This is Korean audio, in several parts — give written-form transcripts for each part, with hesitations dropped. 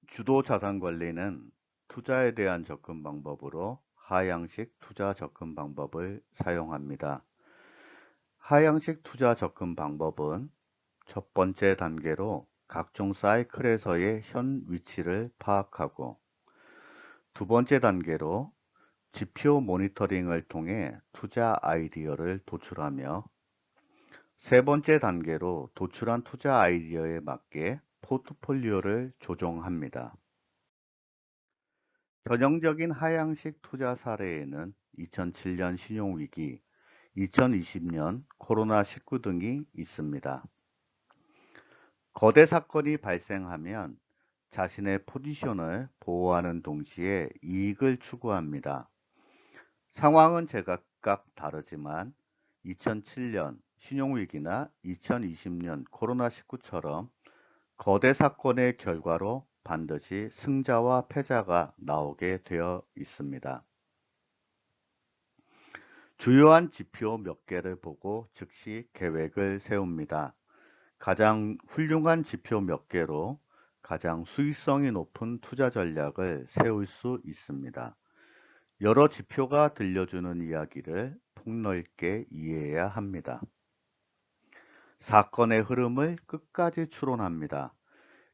주도 자산 관리는 투자에 대한 접근 방법으로 하향식 투자 접근 방법을 사용합니다. 하향식 투자 접근 방법은 첫 번째 단계로 각종 사이클에서의 현 위치를 파악하고, 두 번째 단계로 지표 모니터링을 통해 투자 아이디어를 도출하며, 세 번째 단계로 도출한 투자 아이디어에 맞게 포트폴리오를 조정합니다. 전형적인 하향식 투자 사례에는 2007년 신용위기, 2020년 코로나19 등이 있습니다. 거대 사건이 발생하면 자신의 포지션을 보호하는 동시에 이익을 추구합니다. 상황은 제각각 다르지만 2007년 신용위기나 2020년 코로나19처럼 거대 사건의 결과로 반드시 승자와 패자가 나오게 되어 있습니다. 주요한 지표 몇 개를 보고 즉시 계획을 세웁니다. 가장 훌륭한 지표 몇 개로 가장 수익성이 높은 투자 전략을 세울 수 있습니다. 여러 지표가 들려주는 이야기를 폭넓게 이해해야 합니다. 사건의 흐름을 끝까지 추론합니다.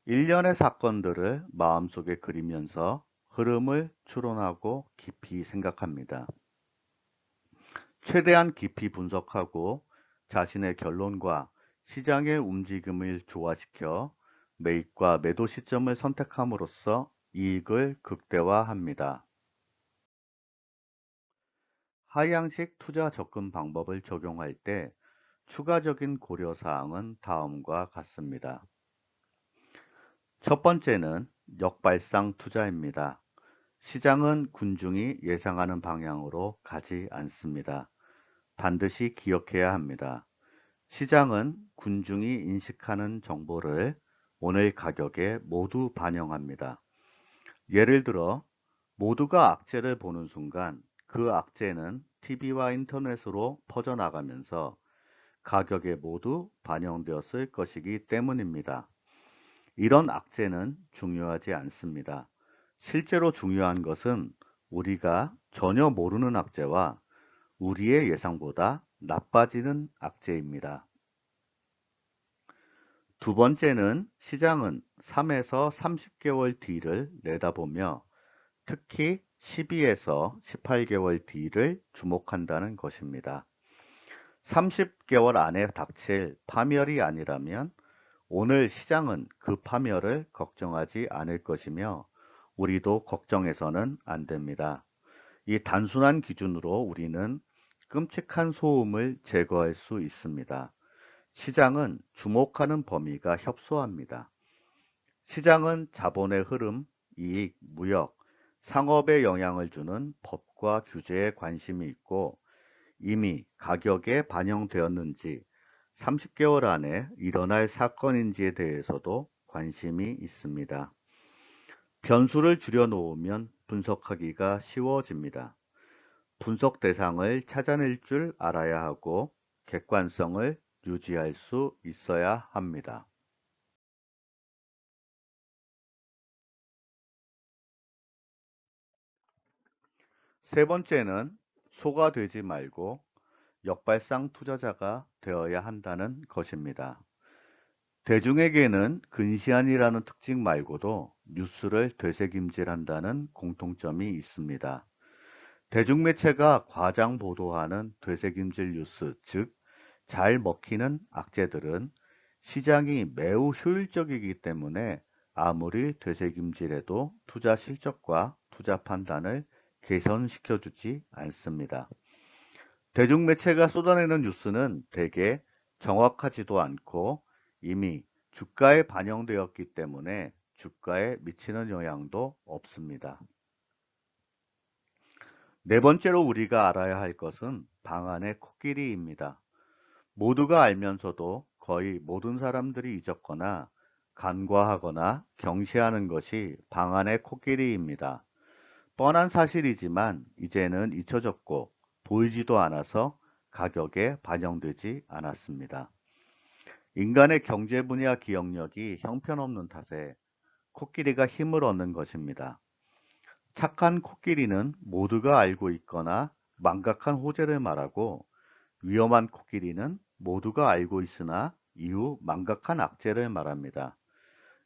일련의 사건들을 마음속에 그리면서 흐름을 추론하고 깊이 생각합니다. 최대한 깊이 분석하고 자신의 결론과 시장의 움직임을 조화시켜 매입과 매도 시점을 선택함으로써 이익을 극대화합니다. 하향식 투자 접근 방법을 적용할 때 추가적인 고려사항은 다음과 같습니다. 첫 번째는 역발상 투자입니다. 시장은 군중이 예상하는 방향으로 가지 않습니다. 반드시 기억해야 합니다. 시장은 군중이 인식하는 정보를 오늘 가격에 모두 반영합니다. 예를 들어 모두가 악재를 보는 순간 그 악재는 TV와 인터넷으로 퍼져나가면서 가격에 모두 반영되었을 것이기 때문입니다. 이런 악재는 중요하지 않습니다. 실제로 중요한 것은 우리가 전혀 모르는 악재와 우리의 예상보다 나빠지는 악재입니다. 두 번째는 시장은 3에서 30개월 뒤를 내다보며 특히 12에서 18개월 뒤를 주목한다는 것입니다. 30개월 안에 닥칠 파멸이 아니라면 오늘 시장은 그 파멸을 걱정하지 않을 것이며 우리도 걱정해서는 안 됩니다. 이 단순한 기준으로 우리는 끔찍한 소음을 제거할 수 있습니다. 시장은 주목하는 범위가 협소합니다. 시장은 자본의 흐름, 이익, 무역, 상업에 영향을 주는 법과 규제에 관심이 있고 이미 가격에 반영되었는지 30개월 안에 일어날 사건인지에 대해서도 관심이 있습니다. 변수를 줄여놓으면 분석하기가 쉬워집니다. 분석 대상을 찾아낼 줄 알아야 하고 객관성을 유지할 수 있어야 합니다. 세 번째는 소가 되지 말고 역발상 투자자가 되어야 한다는 것입니다. 대중에게는 근시안이라는 특징 말고도 뉴스를 되새김질한다는 공통점이 있습니다. 대중매체가 과장 보도하는 되새김질 뉴스, 즉 잘 먹히는 악재들은 시장이 매우 효율적이기 때문에 아무리 되새김질해도 투자 실적과 투자 판단을 개선시켜주지 않습니다. 대중매체가 쏟아내는 뉴스는 대개 정확하지도 않고 이미 주가에 반영되었기 때문에 주가에 미치는 영향도 없습니다. 네 번째로 우리가 알아야 할 것은 방안의 코끼리입니다. 모두가 알면서도 거의 모든 사람들이 잊었거나 간과하거나 경시하는 것이 방안의 코끼리입니다. 뻔한 사실이지만 이제는 잊혀졌고 보이지도 않아서 가격에 반영되지 않았습니다. 인간의 경제 분야 기억력이 형편없는 탓에 코끼리가 힘을 얻는 것입니다. 착한 코끼리는 모두가 알고 있거나 망각한 호재를 말하고 위험한 코끼리는 모두가 알고 있으나 이후 망각한 악재를 말합니다.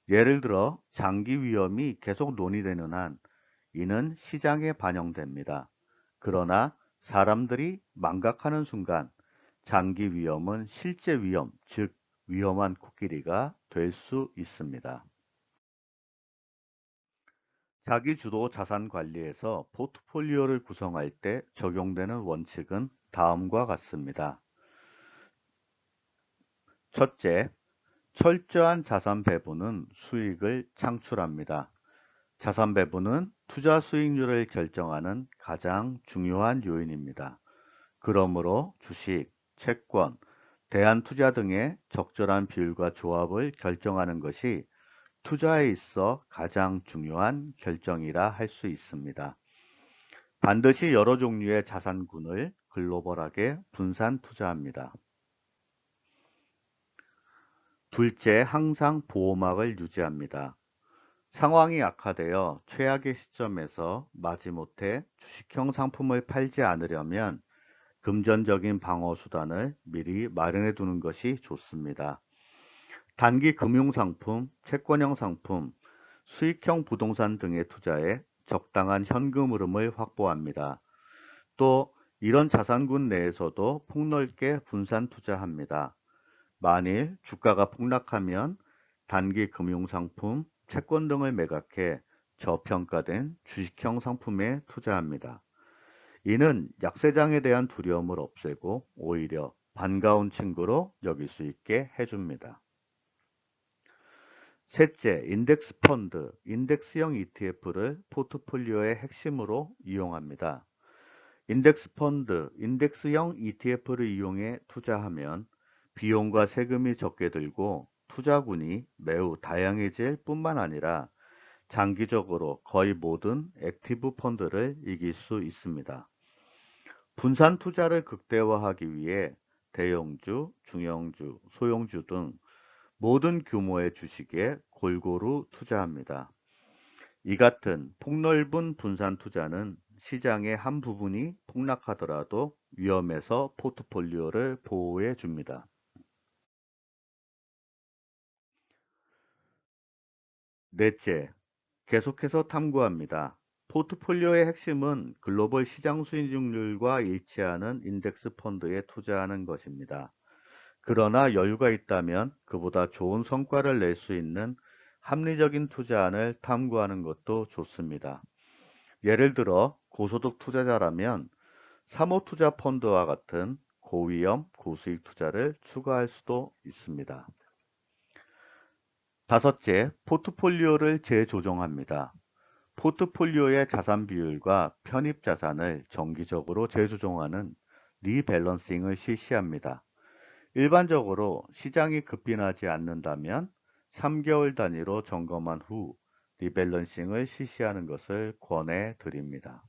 예를 들어 장기 위험이 계속 논의되는 한 이는 시장에 반영됩니다. 그러나 사람들이 망각하는 순간 장기 위험은 실제 위험, 즉 위험한 코끼리가 될 수 있습니다. 자기주도 자산 관리에서 포트폴리오를 구성할 때 적용되는 원칙은 다음과 같습니다. 첫째, 철저한 자산 배분은 수익을 창출합니다. 자산 배분은 투자 수익률을 결정하는 가장 중요한 요인입니다. 그러므로 주식, 채권, 대안투자 등의 적절한 비율과 조합을 결정하는 것이 투자에 있어 가장 중요한 결정이라 할 수 있습니다. 반드시 여러 종류의 자산군을 글로벌하게 분산 투자합니다. 둘째, 항상 보호막을 유지합니다. 상황이 악화되어 최악의 시점에서 마지못해 주식형 상품을 팔지 않으려면 금전적인 방어 수단을 미리 마련해 두는 것이 좋습니다. 단기 금융상품, 채권형 상품, 수익형 부동산 등의 투자에 적당한 현금 흐름을 확보합니다. 또 이런 자산군 내에서도 폭넓게 분산 투자합니다. 만일 주가가 폭락하면 단기 금융상품, 채권 등을 매각해 저평가된 주식형 상품에 투자합니다. 이는 약세장에 대한 두려움을 없애고 오히려 반가운 친구로 여길 수 있게 해줍니다. 셋째, 인덱스 펀드, 인덱스형 ETF를 포트폴리오의 핵심으로 이용합니다. 인덱스 펀드, 인덱스형 ETF를 이용해 투자하면 비용과 세금이 적게 들고 투자군이 매우 다양해질 뿐만 아니라 장기적으로 거의 모든 액티브 펀드를 이길 수 있습니다. 분산 투자를 극대화하기 위해 대형주, 중형주, 소형주 등 모든 규모의 주식에 골고루 투자합니다. 이 같은 폭넓은 분산 투자는 시장의 한 부분이 폭락하더라도 위험에서 포트폴리오를 보호해 줍니다. 넷째, 계속해서 탐구합니다. 포트폴리오의 핵심은 글로벌 시장 수익률과 일치하는 인덱스 펀드에 투자하는 것입니다. 그러나 여유가 있다면 그보다 좋은 성과를 낼 수 있는 합리적인 투자안을 탐구하는 것도 좋습니다. 예를 들어 고소득 투자자라면 사모투자 펀드와 같은 고위험, 고수익 투자를 추가할 수도 있습니다. 다섯째, 포트폴리오를 재조정합니다. 포트폴리오의 자산 비율과 편입 자산을 정기적으로 재조정하는 리밸런싱을 실시합니다. 일반적으로 시장이 급변하지 않는다면 3개월 단위로 점검한 후 리밸런싱을 실시하는 것을 권해 드립니다.